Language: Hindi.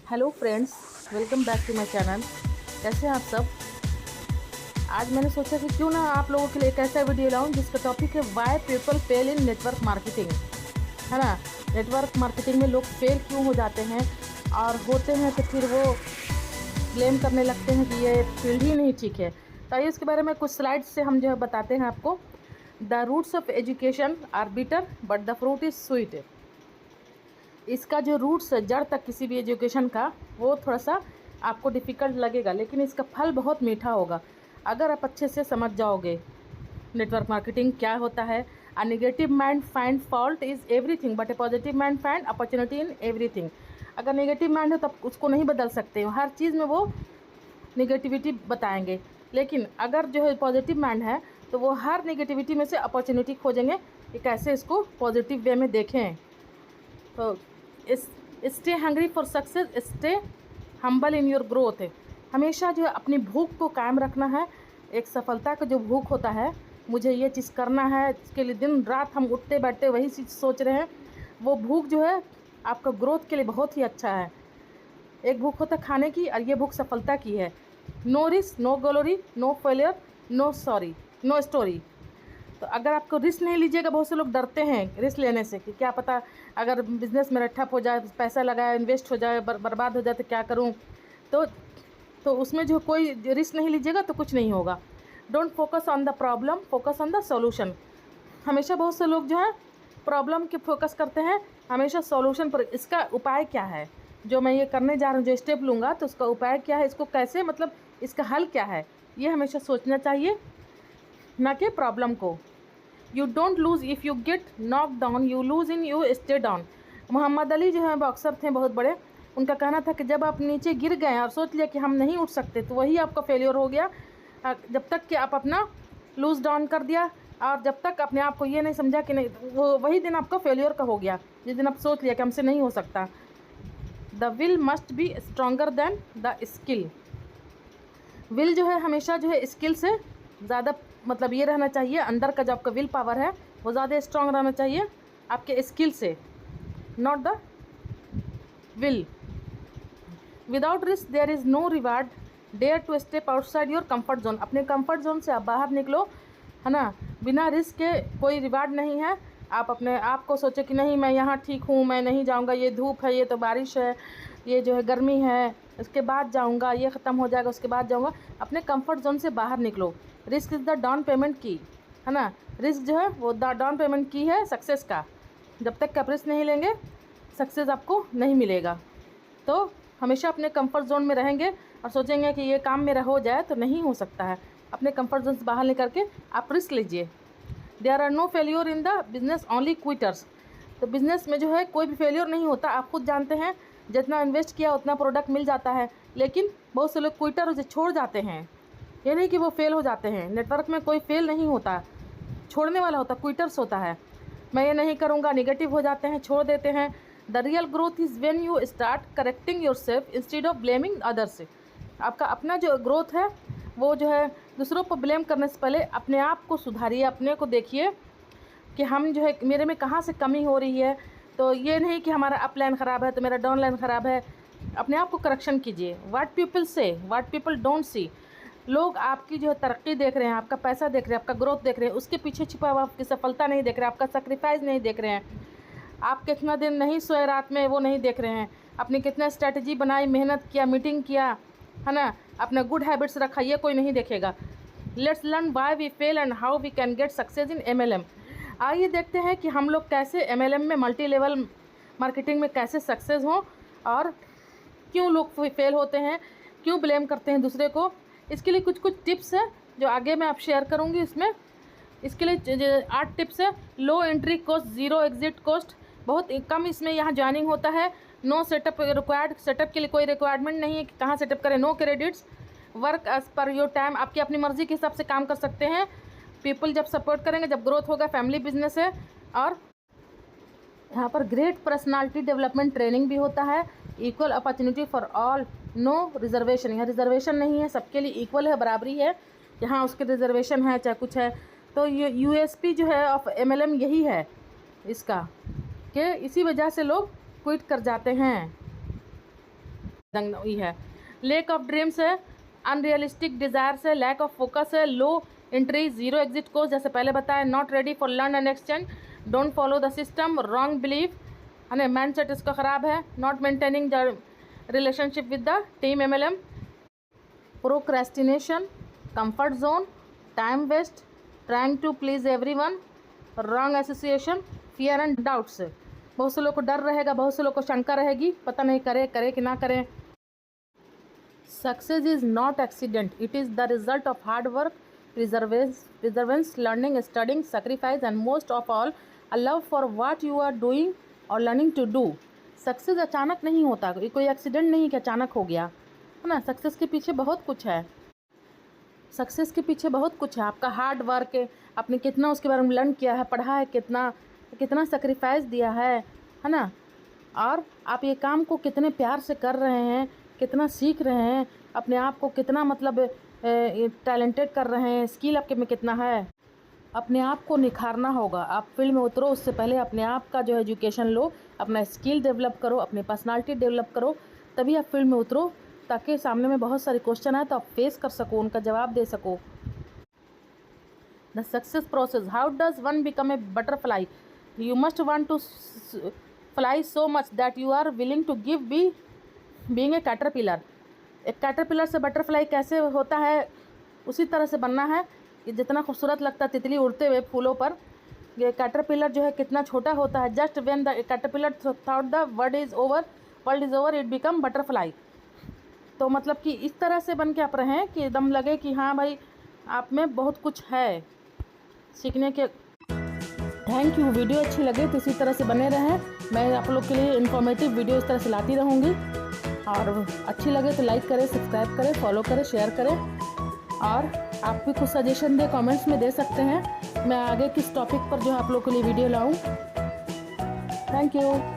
Hello friends, welcome back to my channel. कैसे हैं आप सब। आज मैंने सोचा कि क्यों ना आप लोगों के लिए एक ऐसा वीडियो लाऊं जिसका टॉपिक है why people fail in network marketing, है ना। नेटवर्क मार्केटिंग में लोग फेल क्यों हो जाते हैं और होते हैं तो फिर वो ब्लेम करने लगते हैं कि ये फील्ड ही नहीं ठीक है। तो आइए इसके बारे में कुछ स्लाइड्स से हम जो है बताते हैं आपको। The roots of education are bitter but the fruit is sweet. इसका जो रूट्स है, जड़ तक किसी भी एजुकेशन का, वो थोड़ा सा आपको डिफ़िकल्ट लगेगा, लेकिन इसका फल बहुत मीठा होगा अगर आप अच्छे से समझ जाओगे नेटवर्क मार्केटिंग क्या होता है। A negative mind find fault is everything but A positive mind find opportunity in everything. अगर नेगेटिव माइंड है तो आप उसको नहीं बदल सकते हो, हर चीज़ में वो नेगेटिविटी बताएंगे। लेकिन अगर जो है पॉजिटिव माइंड है तो वो हर नेगेटिविटी में से अपॉर्चुनिटी खोजेंगे कि कैसे इसको पॉजिटिव वे में देखें। तो stay hungry for success, stay humble in your growth. हमेशा जो है अपनी भूख को कायम रखना है। एक सफलता का जो भूख होता है, मुझे ये चीज़ करना है, इसके लिए दिन रात हम उठते बैठते वही चीज़ सोच रहे हैं, वो भूख जो है आपका ग्रोथ के लिए बहुत ही अच्छा है। एक भूख होता है खाने की और ये भूख सफलता की है। No risk no glory, no failure no sorry no story. तो अगर आपको रिस्क नहीं लीजिएगा, बहुत से लोग डरते हैं रिस्क लेने से कि क्या पता अगर बिज़नेस मेरा ठप हो जाए, पैसा लगाया इन्वेस्ट हो जाए, बर्बाद हो जाए तो क्या करूं। तो उसमें जो कोई रिस्क नहीं लीजिएगा तो कुछ नहीं होगा। Don't focus on the problem, focus on the solution. हमेशा बहुत से लोग जो है प्रॉब्लम के फोकस करते हैं, हमेशा सॉल्यूशन पर। इसका उपाय क्या है, जो मैं ये करने जा रहा हूँ, जो स्टेप लूँगा तो उसका उपाय क्या है, इसको कैसे, मतलब इसका हल क्या है, ये हमेशा सोचना चाहिए, ना कि प्रॉब्लम को। You don't lose if you get knock down, you lose in you stay down. Muhammad Ali जो है बॉक्सर थे बहुत बड़े, उनका कहना था कि जब आप नीचे गिर गए और सोच लिया कि हम नहीं उठ सकते तो वही आपका फेलियर हो गया। जब तक कि आप अपना लूज़ डाउन कर दिया और जब तक अपने आप को ये नहीं समझा कि नहीं, वो वही दिन आपका फेलियर का हो गया, जिस दिन आप सोच लिया कि हमसे नहीं हो सकता। The will must be stronger than the skill. Will जो है हमेशा जो है स्किल से ज़्यादा, मतलब ये रहना चाहिए, अंदर का जो आपका विल पावर है वो ज़्यादा स्ट्रॉन्ग रहना चाहिए आपके स्किल से, not the will. Without risk there is no reward, dare to step outside your comfort zone. अपने कंफर्ट जोन से आप बाहर निकलो, है ना। बिना रिस्क के कोई रिवार्ड नहीं है। आप अपने आप को सोचे कि नहीं मैं यहाँ ठीक हूँ, मैं नहीं जाऊँगा, ये धूप है, ये तो बारिश है, ये जो है गर्मी है, उसके बाद जाऊँगा, ये ख़त्म हो जाएगा उसके बाद जाऊँगा। अपने कंफर्ट जोन से बाहर निकलो। Risk is the down payment की, है ना। रिस्क जो है वो डाउन पेमेंट की है सक्सेस का। जब तक आप रिस्क नहीं लेंगे सक्सेस आपको नहीं मिलेगा। तो हमेशा अपने कंफर्ट जोन में रहेंगे और सोचेंगे कि ये काम मेरा हो जाए, तो नहीं हो सकता है। अपने कंफर्ट जोन से बाहर निकल के आप रिस्क लीजिए। There are no failure in the business, only quitters. तो बिज़नेस में जो है कोई भी फेल्योर नहीं होता, आप खुद जानते हैं। जितना इन्वेस्ट किया उतना प्रोडक्ट मिल जाता है, लेकिन बहुत से लोग क्विटर उसे छोड़ जाते हैं। ये नहीं कि वो फेल हो जाते हैं। नेटवर्क में कोई फेल नहीं होता, छोड़ने वाला होता, क्विटर्स होता है। मैं ये नहीं करूँगा, निगेटिव हो जाते हैं, छोड़ देते हैं। The real growth is when you start correcting your self instead of blaming others. आपका अपना जो ग्रोथ है वो जो है दूसरों पर ब्लेम करने से पहले अपने आप को सुधारिए, अपने को देखिए कि हम जो है मेरे में कहाँ से कमी हो रही है। तो ये नहीं कि हमारा अप लाइन ख़राब है तो मेरा डाउन लाइन ख़राब है। अपने आप को करेक्शन कीजिए। व्हाट पीपल से, व्हाट पीपल डोंट सी। लोग आपकी जो है तरक्की देख रहे हैं, आपका पैसा देख रहे हैं, आपका ग्रोथ देख रहे हैं, उसके पीछे छिपा हुआ आपकी सफलता नहीं देख रहे हैं, आपका सेक्रीफाइस नहीं देख रहे हैं, आप कितना दिन नहीं सोए रात में वो नहीं देख रहे हैं, आपने कितना स्ट्रैटेजी बनाई, मेहनत किया, मीटिंग किया, है ना, अपना गुड हैबिट्स रखा, ये कोई नहीं देखेगा। Let's learn why we fail and how we can get success in MLM। आइए देखते हैं कि हम लोग कैसे MLM में, मल्टी लेवल मार्केटिंग में कैसे सक्सेस हों और क्यों लोग फेल होते हैं, क्यों ब्लेम करते हैं दूसरे को। इसके लिए कुछ टिप्स हैं जो आगे मैं आप शेयर करूँगी इसमें। इसके लिए 8 टिप्स है। Low entry cost, zero exit cost, बहुत कम इसमें यहाँ ज्वाइनिंग होता है। नो सेटअप रिक्वायर्ड, सेटअप के लिए कोई रिक्वायरमेंट नहीं है कि कहाँ सेटअप करें। No credits, work as per your time, आपकी अपनी मर्ज़ी के हिसाब से काम कर सकते हैं। पीपल जब सपोर्ट करेंगे, जब ग्रोथ होगा, फैमिली बिजनेस है। और यहाँ पर ग्रेट पर्सनालिटी डेवलपमेंट ट्रेनिंग भी होता है। Equal opportunity for all, no reservation, यहाँ रिजर्वेशन नहीं है, सबके लिए इक्वल है, बराबरी है। यहाँ उसके रिजर्वेशन है चाहे कुछ है। तो ये USP जो है ऑफ MLM यही है इसका, कि इसी वजह से लोग क्विट कर जाते हैं। वही है। लैक ऑफ ड्रीम्स है, अनरियलिस्टिक डिज़ायर्स है, लैक ऑफ फोकस है, low entry, zero exit course, जैसे पहले बताया, not ready for learn and exchange, don't follow the system, wrong belief है ना, माइंड सेट इसका ख़राब है, not maintaining the relationship with the team MLM, procrastination, comfort zone, time waste, trying to please everyone, wrong association, fear and doubts. बहुत से लोग को डर रहेगा, बहुत से लोग को शंका रहेगी, पता नहीं करे कि ना करें। Success is not accident, it is the result of hard work, perseverance, learning, studying, sacrifice, and most of all a love for what you are doing और लर्निंग टू डू। सक्सेस अचानक नहीं होता, ये कोई एक्सीडेंट नहीं कि अचानक हो गया, है ना। सक्सेस के पीछे बहुत कुछ है, सक्सेस के पीछे बहुत कुछ है। आपका हार्ड वर्क है, आपने कितना उसके बारे में लर्न किया है, पढ़ा है, कितना सेक्रीफाइस दिया है ना। और आप ये काम को कितने प्यार से कर रहे हैं, कितना सीख रहे हैं, अपने आप को कितना मतलब टैलेंटेड कर रहे हैं, स्किल आपके में कितना है। अपने आप को निखारना होगा। आप फील्ड में उतरो उससे पहले अपने आप का जो है एजुकेशन लो, अपना स्किल डेवलप करो, अपनी पर्सनालिटी डेवलप करो, तभी आप फील्ड में उतरो, ताकि सामने में बहुत सारे क्वेश्चन आए तो आप फेस कर सको, उनका जवाब दे सको। The success process, how does one become a butterfly, you must want to fly so much that you are willing to give being a caterpillar. एक कैटरपिलर से बटरफ्लाई कैसे होता है, उसी तरह से बनना है कि जितना खूबसूरत लगता है तितली उड़ते हुए फूलों पर, ये कैटरपिलर जो है कितना छोटा होता है। Just when the caterpillar thought the world is over it become butterfly. तो मतलब कि इस तरह से बन के आप रहें कि एकदम लगे कि हाँ भाई आप में बहुत कुछ है सीखने के। Thank you. वीडियो अच्छी लगे तो इसी तरह से बने रहें, मैं आप लोग के लिए इन्फॉर्मेटिव वीडियो इस तरह से लाती रहूँगी। और अच्छी लगे तो लाइक करें, सब्सक्राइब करें, फॉलो करें, शेयर करें। और आप भी कुछ सजेशन दें, कमेंट्स में दे सकते हैं, मैं आगे किस टॉपिक पर जो है आप लोग के लिए वीडियो लाऊं। Thank you.